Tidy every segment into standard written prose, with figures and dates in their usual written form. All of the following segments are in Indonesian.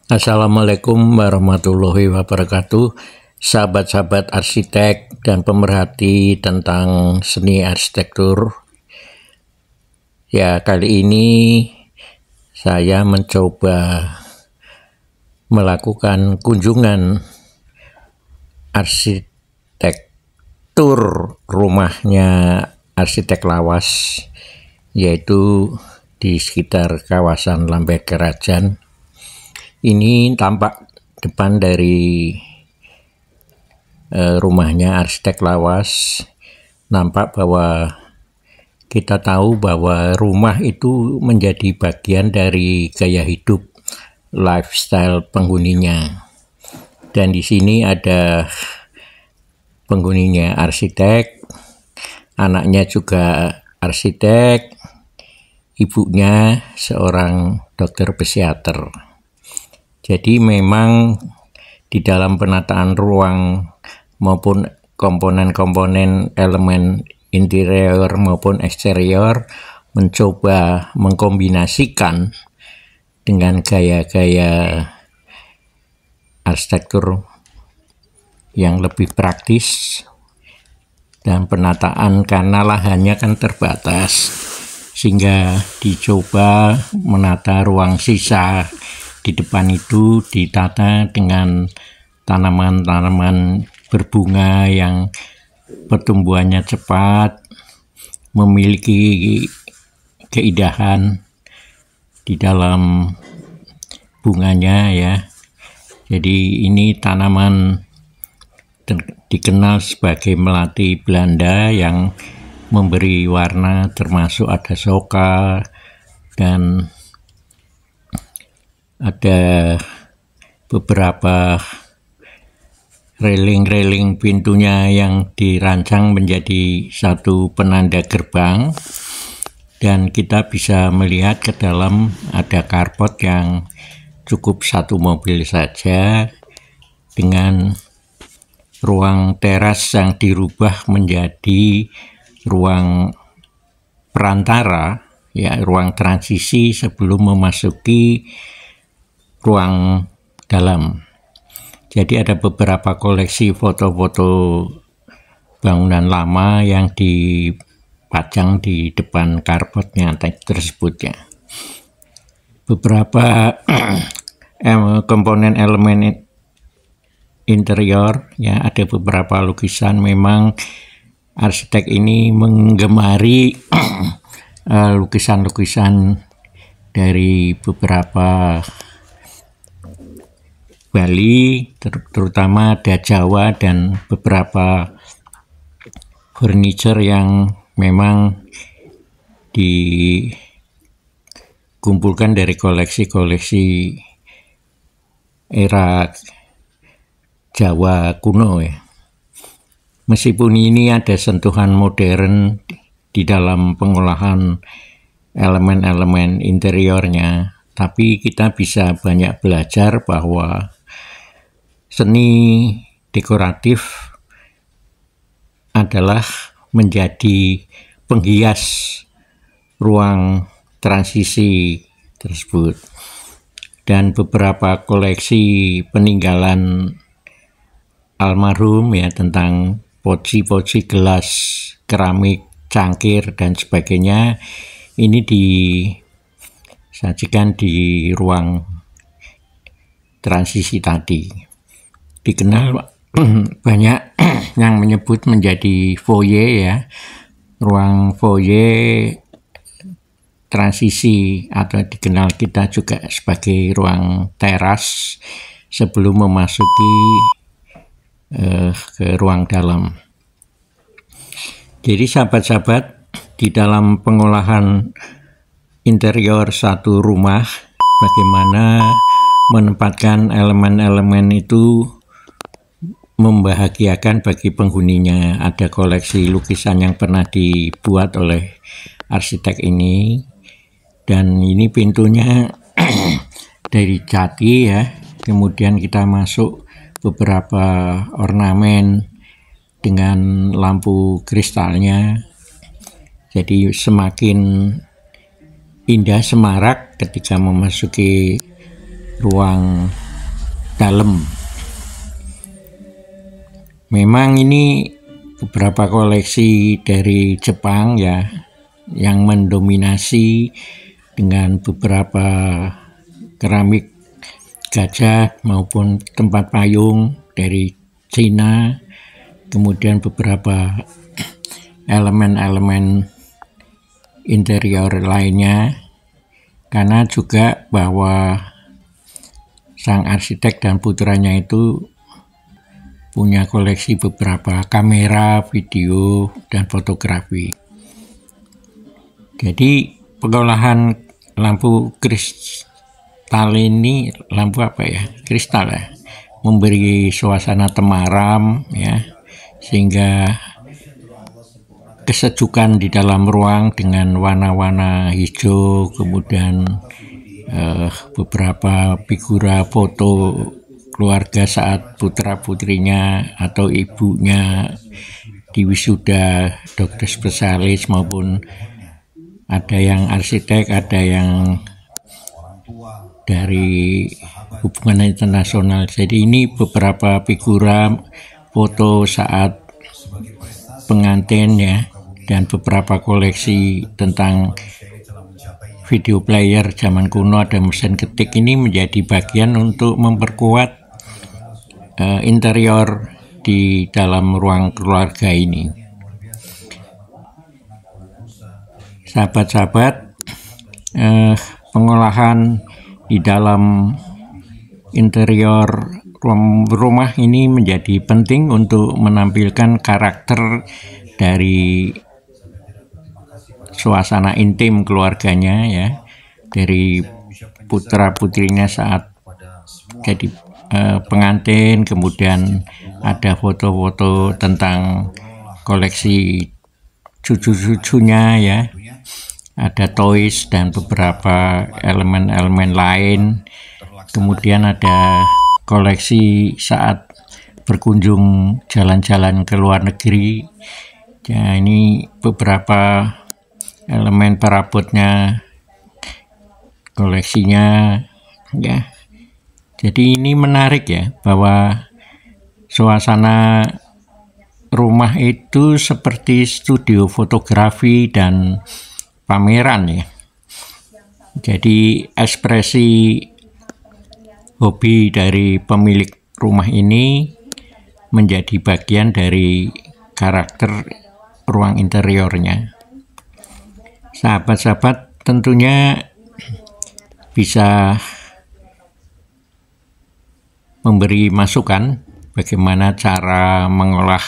Assalamualaikum warahmatullahi wabarakatuh, sahabat-sahabat arsitek dan pemerhati tentang seni arsitektur. Ya, kali ini saya mencoba melakukan kunjungan arsitektur rumahnya arsitek lawas, yaitu di sekitar kawasan Lambert Kerajan. Ini tampak depan dari rumahnya arsitek lawas. Nampak bahwa kita tahu bahwa rumah itu menjadi bagian dari gaya hidup, lifestyle penghuninya. Dan di sini ada penghuninya arsitek, anaknya juga arsitek, ibunya seorang dokter psikiater. Jadi memang di dalam penataan ruang maupun komponen-komponen elemen interior maupun eksterior mencoba mengkombinasikan dengan gaya-gaya arsitektur yang lebih praktis, dan penataan karena lahannya kan terbatas sehingga dicoba menata ruang sisa di depan itu ditata dengan tanaman-tanaman berbunga yang pertumbuhannya cepat, memiliki keindahan di dalam bunganya ya. Jadi ini tanaman dikenal sebagai melati Belanda yang memberi warna, termasuk ada soka dan ada beberapa railing-railing pintunya yang dirancang menjadi satu penanda gerbang, dan kita bisa melihat ke dalam ada carport yang cukup satu mobil saja, dengan ruang teras yang dirubah menjadi ruang perantara, ya, ruang transisi sebelum memasuki ruang dalam. Jadi ada beberapa koleksi foto-foto bangunan lama yang dipajang di depan carportnya tersebut ya. Beberapa komponen elemen interior ya, ada beberapa lukisan. Memang arsitek ini menggemari lukisan-lukisan dari beberapa Bali, terutama ada Jawa dan beberapa furniture yang memang dikumpulkan dari koleksi-koleksi era Jawa kuno ya. Meskipun ini ada sentuhan modern di dalam pengolahan elemen-elemen interiornya, tapi kita bisa banyak belajar bahwa seni dekoratif adalah menjadi penghias ruang transisi tersebut. Dan beberapa koleksi peninggalan almarhum ya, tentang poci-poci gelas, keramik, cangkir dan sebagainya, ini disajikan di ruang transisi tadi. Dikenal banyak yang menyebut menjadi foyer ya, ruang foyer transisi, atau dikenal kita juga sebagai ruang teras sebelum memasuki ke ruang dalam. Jadi sahabat-sahabat, di dalam pengolahan interior satu rumah, bagaimana menempatkan elemen-elemen itu membahagiakan bagi penghuninya. Ada koleksi lukisan yang pernah dibuat oleh arsitek ini, dan ini pintunya dari jati ya. Kemudian kita masuk beberapa ornamen dengan lampu kristalnya, jadi semakin indah, semarak ketika memasuki ruang dalam. Memang ini beberapa koleksi dari Jepang ya, yang mendominasi dengan beberapa keramik gajah maupun tempat payung dari Cina, kemudian beberapa elemen-elemen interior lainnya, karena juga bahwa sang arsitek dan putranya itu punya koleksi beberapa kamera, video, dan fotografi. Jadi pengolahan lampu kristal ini, lampu apa ya? Kristal ya, memberi suasana temaram ya, sehingga kesejukan di dalam ruang dengan warna-warna hijau, kemudian beberapa figura foto keluarga saat putra-putrinya atau ibunya diwisuda dokter spesialis, maupun ada yang arsitek, ada yang dari hubungan internasional. Jadi ini beberapa figura foto saat pengantin ya, dan beberapa koleksi tentang video player zaman kuno, ada mesin ketik. Ini menjadi bagian untuk memperkuat interior di dalam ruang keluarga ini. Sahabat-sahabat, pengolahan di dalam interior rumah ini menjadi penting untuk menampilkan karakter dari suasana intim keluarganya ya, dari putra-putrinya saat jadi pengantin. Kemudian ada foto-foto tentang koleksi cucu-cucunya ya, ada toys dan beberapa elemen-elemen lain. Kemudian ada koleksi saat berkunjung jalan-jalan ke luar negeri ya, ini beberapa elemen perabotnya, koleksinya ya. Jadi ini menarik ya, bahwa suasana rumah itu seperti studio fotografi dan pameran ya. Jadi ekspresi hobi dari pemilik rumah ini menjadi bagian dari karakter ruang interiornya. Sahabat-sahabat tentunya bisa memberi masukan bagaimana cara mengolah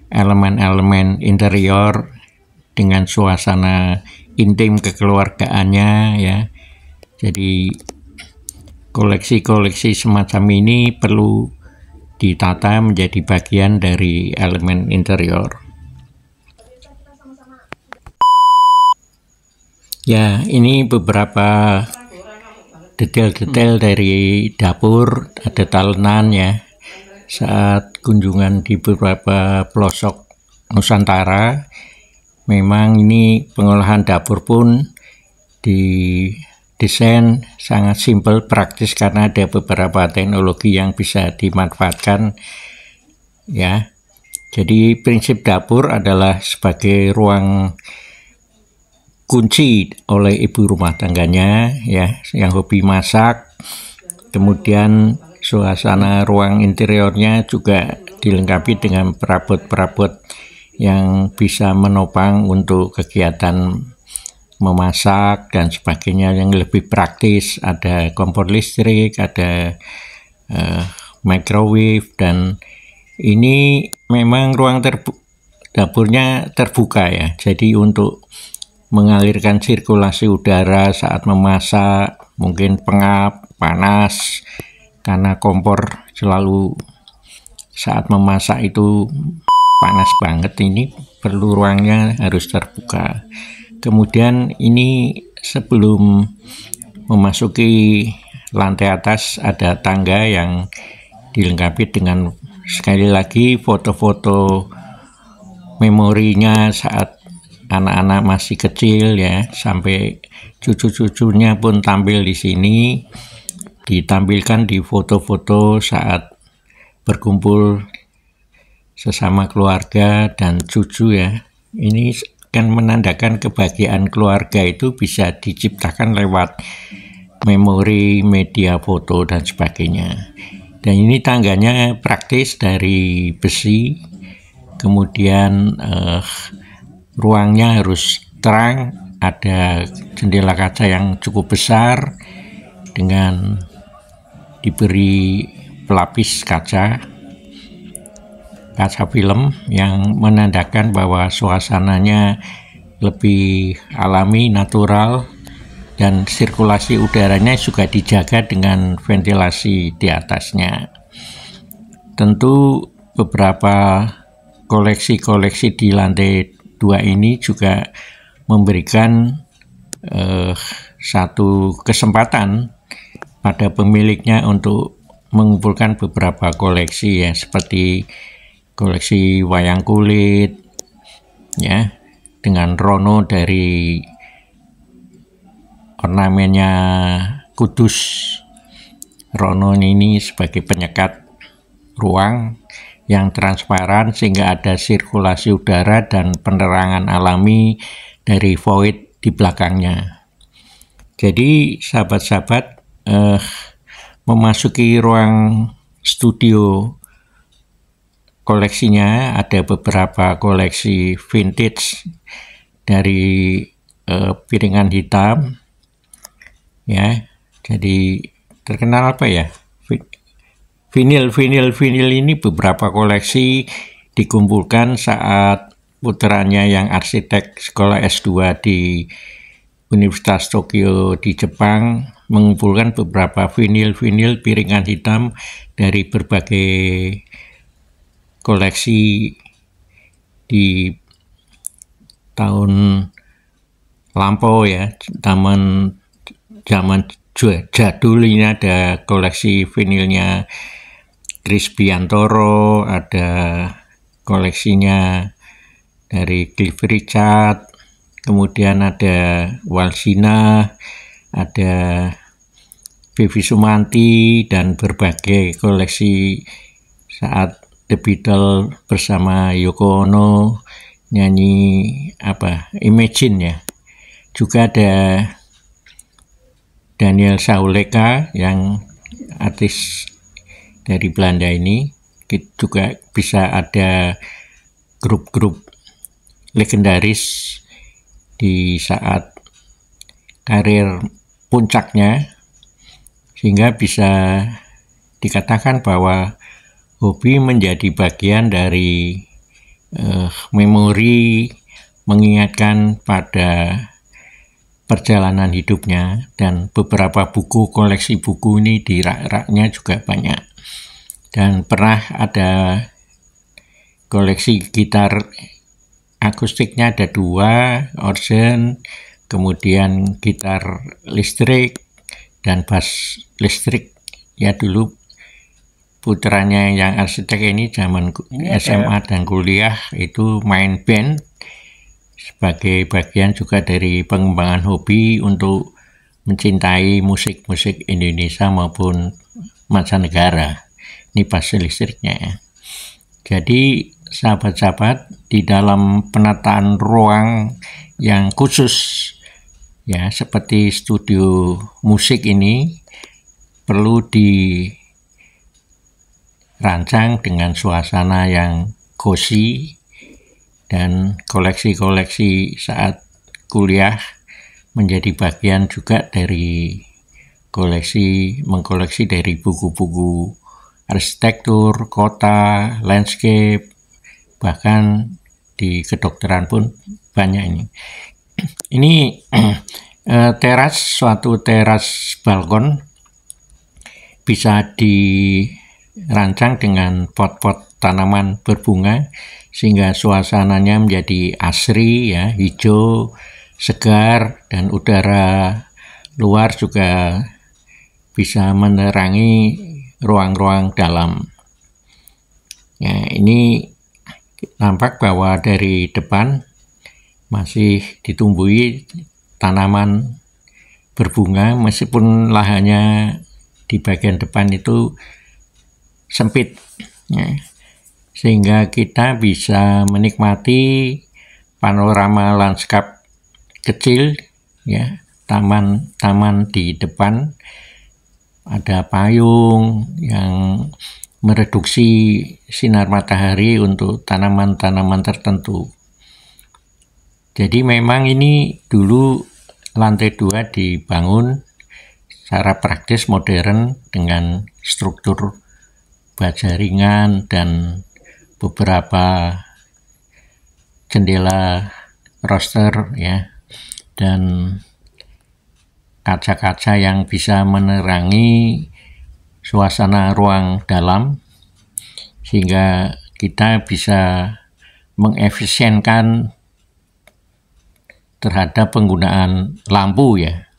elemen-elemen interior dengan suasana intim kekeluargaannya ya. Jadi koleksi-koleksi semacam ini perlu ditata menjadi bagian dari elemen interior. Ya, ini beberapa detail-detail dari dapur. Ada talenan ya, saat kunjungan di beberapa pelosok Nusantara. Memang ini pengolahan dapur pun didesain sangat simpel, praktis, karena ada beberapa teknologi yang bisa dimanfaatkan ya. Jadi prinsip dapur adalah sebagai ruang kunci oleh ibu rumah tangganya ya, yang hobi masak. Kemudian suasana ruang interiornya juga dilengkapi dengan perabot-perabot yang bisa menopang untuk kegiatan memasak dan sebagainya yang lebih praktis. Ada kompor listrik, ada microwave, dan ini memang ruang dapurnya terbuka ya. Jadi untuk mengalirkan sirkulasi udara saat memasak, mungkin pengap, panas, karena kompor selalu saat memasak itu panas banget, ini perlu ruangnya harus terbuka. Kemudian ini sebelum memasuki lantai atas ada tangga yang dilengkapi dengan, sekali lagi, foto-foto memorinya saat anak-anak masih kecil ya, sampai cucu-cucunya pun tampil di sini. ditampilkan di foto-foto saat berkumpul sesama keluarga dan cucu ya. Ini kan menandakan kebahagiaan keluarga itu bisa diciptakan lewat memori, media foto, dan sebagainya. Dan ini tangganya praktis dari besi, kemudian ruangnya harus terang, ada jendela kaca yang cukup besar dengan diberi pelapis kaca film yang menandakan bahwa suasananya lebih alami, natural, dan sirkulasi udaranya juga dijaga dengan ventilasi di atasnya. Tentu beberapa koleksi-koleksi di lantai 2 ini juga memberikan satu kesempatan pada pemiliknya untuk mengumpulkan beberapa koleksi ya, seperti koleksi wayang kulit ya, dengan rono dari ornamennya Kudus. Rono ini sebagai penyekat ruang yang transparan sehingga ada sirkulasi udara dan penerangan alami dari void di belakangnya. Jadi sahabat-sahabat, memasuki ruang studio koleksinya ada beberapa koleksi vintage dari piringan hitam ya. Jadi terkenal apa ya? Vinil ini beberapa koleksi dikumpulkan saat putranya yang arsitek sekolah S2 di Universitas Tokyo di Jepang mengumpulkan beberapa vinil piringan hitam dari berbagai koleksi di tahun lampau ya, zaman jadul. Ini ada koleksi vinilnya Crispiantoro, ada koleksinya dari Cliff Richard, kemudian ada Walsina, ada Vivi Sumanti, dan berbagai koleksi saat The Beatles bersama Yoko Ono nyanyi Imagine ya. Juga ada Daniel Sauleka yang artis dari Belanda ini. Juga bisa ada grup-grup legendaris di saat karir puncaknya, sehingga bisa dikatakan bahwa hobi menjadi bagian dari memori mengingatkan pada perjalanan hidupnya. Dan beberapa koleksi buku ini di rak-raknya juga banyak. Dan pernah ada koleksi gitar akustiknya ada 2, organ, kemudian gitar listrik dan bass listrik ya. Dulu putranya yang arsitek ini zaman SMA dan kuliah itu main band sebagai bagian juga dari pengembangan hobi untuk mencintai musik Indonesia maupun mancanegara. Ini bass listriknya ya. Jadi sahabat-sahabat, di dalam penataan ruang yang khusus ya seperti studio musik ini perlu dirancang dengan suasana yang cozy, dan koleksi-koleksi saat kuliah menjadi bagian juga dari mengkoleksi dari buku-buku arsitektur, kota, landscape, bahkan di kedokteran pun banyak ini. Ini suatu teras balkon bisa dirancang dengan pot-pot tanaman berbunga sehingga suasananya menjadi asri ya, hijau, segar, dan udara luar juga bisa menerangi ruang-ruang dalam. Ya, ini nampak bahwa dari depan masih ditumbuhi tanaman berbunga meskipun lahannya di bagian depan itu sempit, ya. Sehingga kita bisa menikmati panorama lanskap kecil, ya, taman di depan, ada payung yang mereduksi sinar matahari untuk tanaman-tanaman tertentu. Jadi memang ini dulu lantai 2 dibangun secara praktis modern dengan struktur baja ringan dan beberapa jendela roster, ya, dan kaca-kaca yang bisa menerangi suasana ruang dalam, sehingga kita bisa mengefisienkan terhadap penggunaan lampu, ya.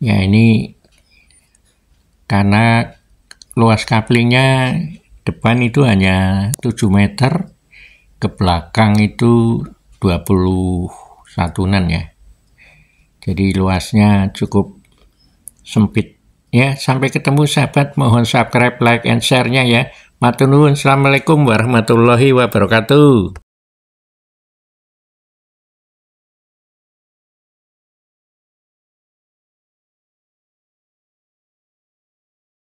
Ya, ini karena luas kaplingnya depan itu hanya 7 meter, ke belakang itu 21-an, ya. Jadi luasnya cukup sempit, ya. Sampai ketemu sahabat, mohon subscribe, like, and share-nya, ya. Matur nuwun. Assalamualaikum warahmatullahi wabarakatuh.